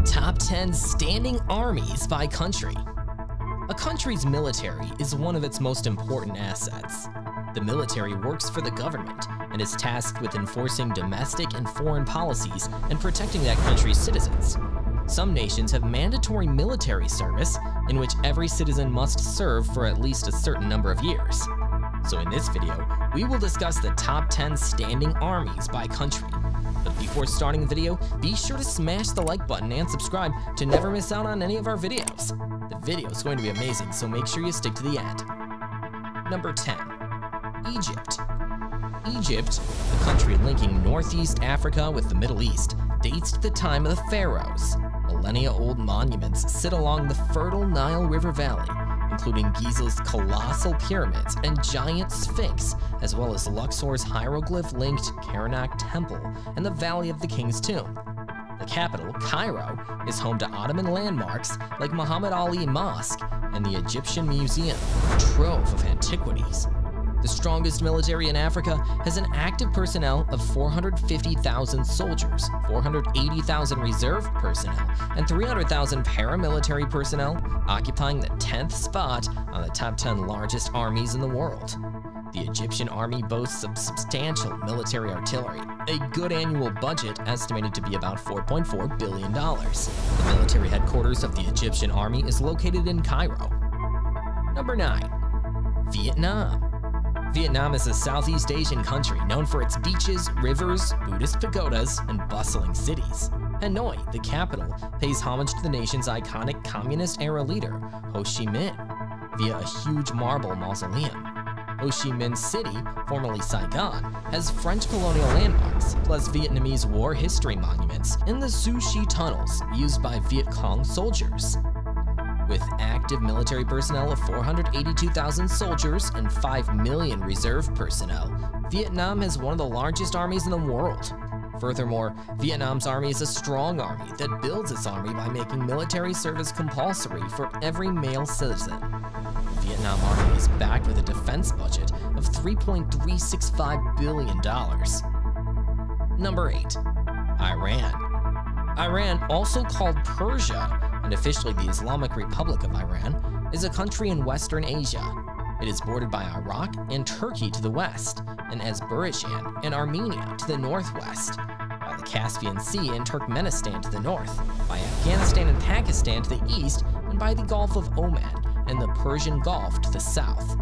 Top 10 Standing Armies by Country. A country's military is one of its most important assets. The military works for the government and is tasked with enforcing domestic and foreign policies and protecting that country's citizens. Some nations have mandatory military service in which every citizen must serve for at least a certain number of years. So in this video, we will discuss the top 10 standing armies by country. But before starting the video, be sure to smash the like button and subscribe to never miss out on any of our videos. The video is going to be amazing, so make sure you stick to the end. Number 10. Egypt. Egypt, the country linking Northeast Africa with the Middle East, dates to the time of the pharaohs. Millennia-old monuments sit along the fertile Nile River Valley, including Giza's colossal pyramids and giant sphinx, as well as Luxor's hieroglyph-linked Karnak Temple and the Valley of the King's Tomb. The capital, Cairo, is home to Ottoman landmarks like Muhammad Ali Mosque and the Egyptian Museum, a trove of antiquities. The strongest military in Africa has an active personnel of 450,000 soldiers, 480,000 reserve personnel, and 300,000 paramilitary personnel, occupying the 10th spot on the top 10 largest armies in the world. The Egyptian army boasts of substantial military artillery, a good annual budget estimated to be about $4.4 billion. The military headquarters of the Egyptian army is located in Cairo. Number 9. Vietnam. Vietnam is a Southeast Asian country known for its beaches, rivers, Buddhist pagodas, and bustling cities. Hanoi, the capital, pays homage to the nation's iconic communist-era leader, Ho Chi Minh, via a huge marble mausoleum. Ho Chi Minh City, formerly Saigon, has French colonial landmarks, plus Vietnamese war history monuments in the Su Chi tunnels used by Viet Cong soldiers. With active military personnel of 482,000 soldiers and 5 million reserve personnel, Vietnam has one of the largest armies in the world. Furthermore, Vietnam's army is a strong army that builds its army by making military service compulsory for every male citizen. The Vietnam army is backed with a defense budget of $3.365 billion. Number 8. Iran. Iran, also called Persia, and officially the Islamic Republic of Iran, is a country in Western Asia. It is bordered by Iraq and Turkey to the west, and Azerbaijan and Armenia to the northwest, by the Caspian Sea and Turkmenistan to the north, by Afghanistan and Pakistan to the east, and by the Gulf of Oman and the Persian Gulf to the south.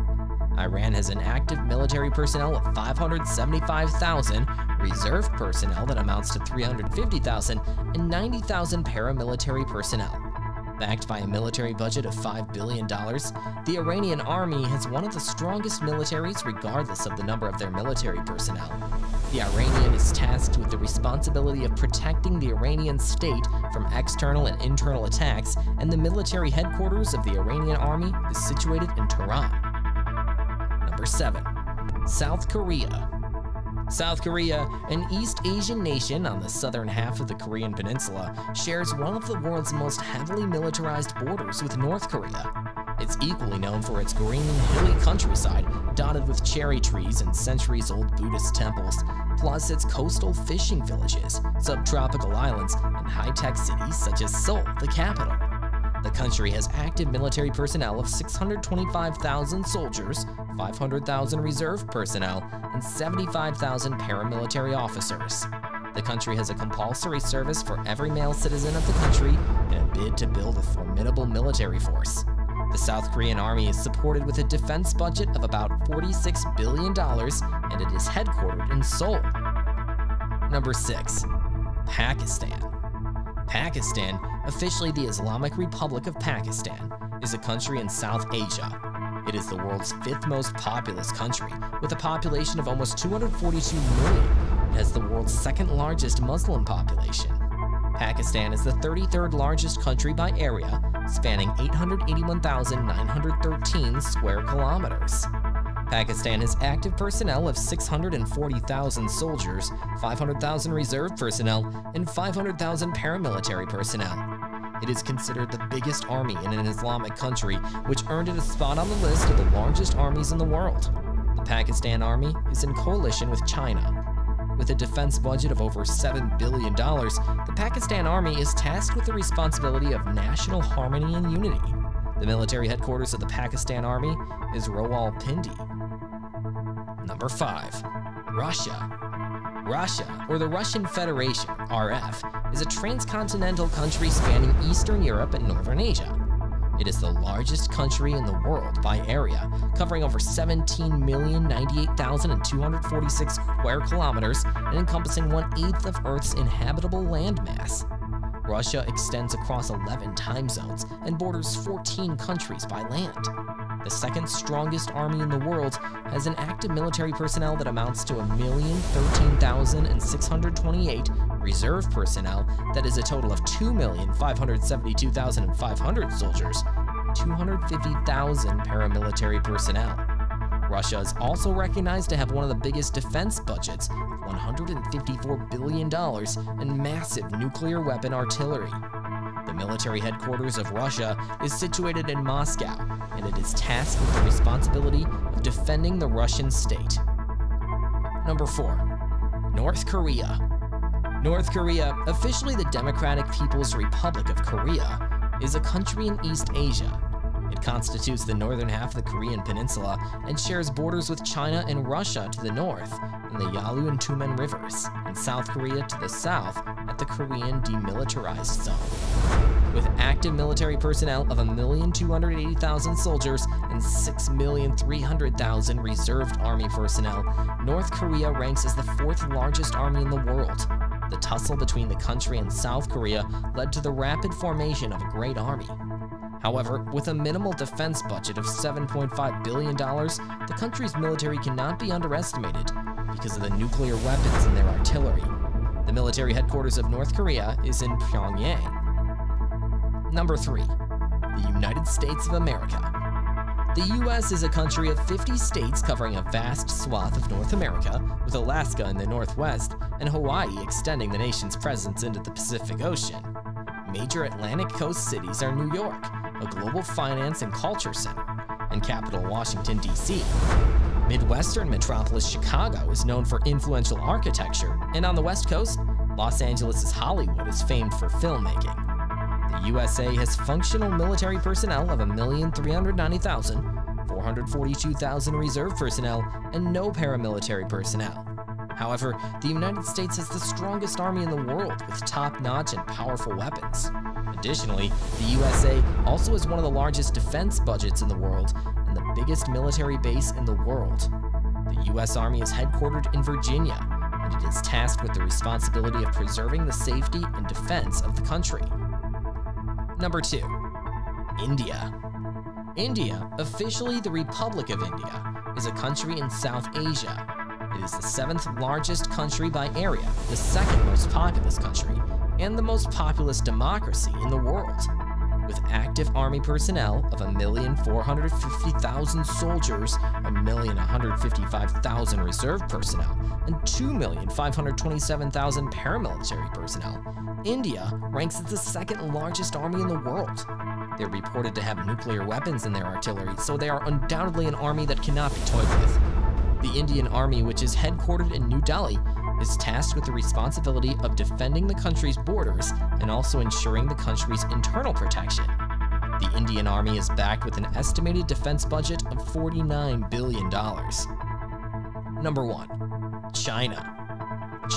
Iran has an active military personnel of 575,000, reserve personnel that amounts to 350,000, and 90,000 paramilitary personnel. Backed by a military budget of $5 billion, the Iranian army has one of the strongest militaries regardless of the number of their military personnel. The Iranian is tasked with the responsibility of protecting the Iranian state from external and internal attacks, and the military headquarters of the Iranian army is situated in Tehran. Number 7. South Korea. South Korea, an East Asian nation on the southern half of the Korean peninsula, shares one of the world's most heavily militarized borders with North Korea. It's equally known for its green, hilly countryside dotted with cherry trees and centuries-old Buddhist temples, plus its coastal fishing villages, subtropical islands, and high-tech cities such as Seoul, the capital. The country has active military personnel of 625,000 soldiers, 500,000 reserve personnel, and 75,000 paramilitary officers. The country has a compulsory service for every male citizen of the country in a bid to build a formidable military force. The South Korean army is supported with a defense budget of about $46 billion, and it is headquartered in Seoul. Number 6. Pakistan. Pakistan, officially the Islamic Republic of Pakistan, is a country in South Asia. It is the world's 5th most populous country, with a population of almost 242 million, and has the world's 2nd largest Muslim population. Pakistan is the 33rd largest country by area, spanning 881,913 square kilometers. Pakistan has active personnel of 640,000 soldiers, 500,000 reserve personnel, and 500,000 paramilitary personnel. It is considered the biggest army in an Islamic country, which earned it a spot on the list of the largest armies in the world. The Pakistan Army is in coalition with China. with a defense budget of over $7 billion, the Pakistan Army is tasked with the responsibility of national harmony and unity. The military headquarters of the Pakistan Army is Rawalpindi. Number 5. Russia. Russia, or the Russian Federation, RF, is a transcontinental country spanning Eastern Europe and Northern Asia. It is the largest country in the world by area, covering over 17,098,246 square kilometers and encompassing 1/8 of Earth's inhabitable landmass. Russia extends across 11 time zones and borders 14 countries by land. The second strongest army in the world has an active military personnel that amounts to 1,013,628 reserve personnel, that is a total of 2,572,500 soldiers, and 250,000 paramilitary personnel. Russia is also recognized to have one of the biggest defense budgets of $154 billion and massive nuclear weapon artillery. The military headquarters of Russia is situated in Moscow, and it is tasked with the responsibility of defending the Russian state. Number 4. North Korea. North Korea, officially the Democratic People's Republic of Korea, is a country in East Asia. It constitutes the northern half of the Korean peninsula and shares borders with China and Russia to the north, and the Yalu and Tumen rivers, and South Korea to the south at the Korean Demilitarized Zone. With active military personnel of 1,280,000 soldiers and 6,300,000 reserved army personnel, North Korea ranks as the 4th largest army in the world. The tussle between the country and South Korea led to the rapid formation of a great army. However, with a minimal defense budget of $7.5 billion, the country's military cannot be underestimated because of the nuclear weapons in their artillery. The military headquarters of North Korea is in Pyongyang. Number 3. The United States of America. The U.S. is a country of 50 states covering a vast swath of North America, with Alaska in the northwest and Hawaii extending the nation's presence into the Pacific Ocean. Major Atlantic coast cities are New York, a global finance and culture center, and capital Washington, D.C. Midwestern metropolis Chicago is known for influential architecture, and on the West Coast, Los Angeles' Hollywood is famed for filmmaking. The USA has functional military personnel of 1,390,000, 442,000 reserve personnel, and no paramilitary personnel. However, the United States has the strongest army in the world with top-notch and powerful weapons. Additionally, the USA also has one of the largest defense budgets in the world and the biggest military base in the world. The U.S. Army is headquartered in Virginia, and it is tasked with the responsibility of preserving the safety and defense of the country. Number 2. India. India, officially the Republic of India, is a country in South Asia. It is the 7th largest country by area, the 2nd most populous country, and the most populous democracy in the world. With active army personnel of 1,450,000 soldiers, 1,155,000 reserve personnel, and 2,527,000 paramilitary personnel, India ranks as the 2nd largest army in the world. They're reported to have nuclear weapons in their artillery, so they are undoubtedly an army that cannot be toyed with. The Indian Army, which is headquartered in New Delhi, is tasked with the responsibility of defending the country's borders and also ensuring the country's internal protection. The Indian Army is backed with an estimated defense budget of $49 billion. Number 1. China.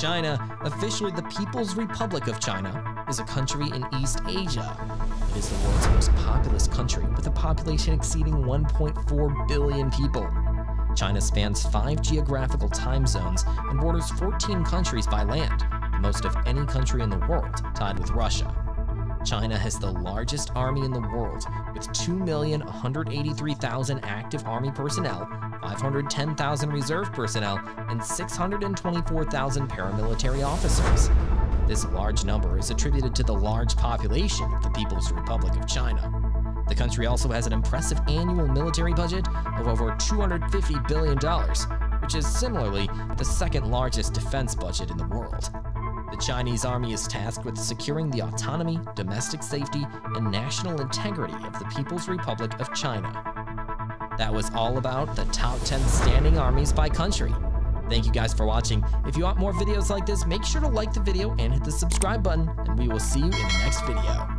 China, officially the People's Republic of China, is a country in East Asia. It is the world's most populous country with a population exceeding 1.4 billion people. China spans 5 geographical time zones and borders 14 countries by land, the most of any country in the world, tied with Russia. China has the largest army in the world, with 2,183,000 active army personnel, 510,000 reserve personnel, and 624,000 paramilitary officers. This large number is attributed to the large population of the People's Republic of China. The country also has an impressive annual military budget of over $250 billion, which is similarly the 2nd largest defense budget in the world. The Chinese army is tasked with securing the autonomy, domestic safety, and national integrity of the People's Republic of China. That was all about the top 10 standing armies by country. Thank you guys for watching. If you want more videos like this, make sure to like the video and hit the subscribe button, and we will see you in the next video.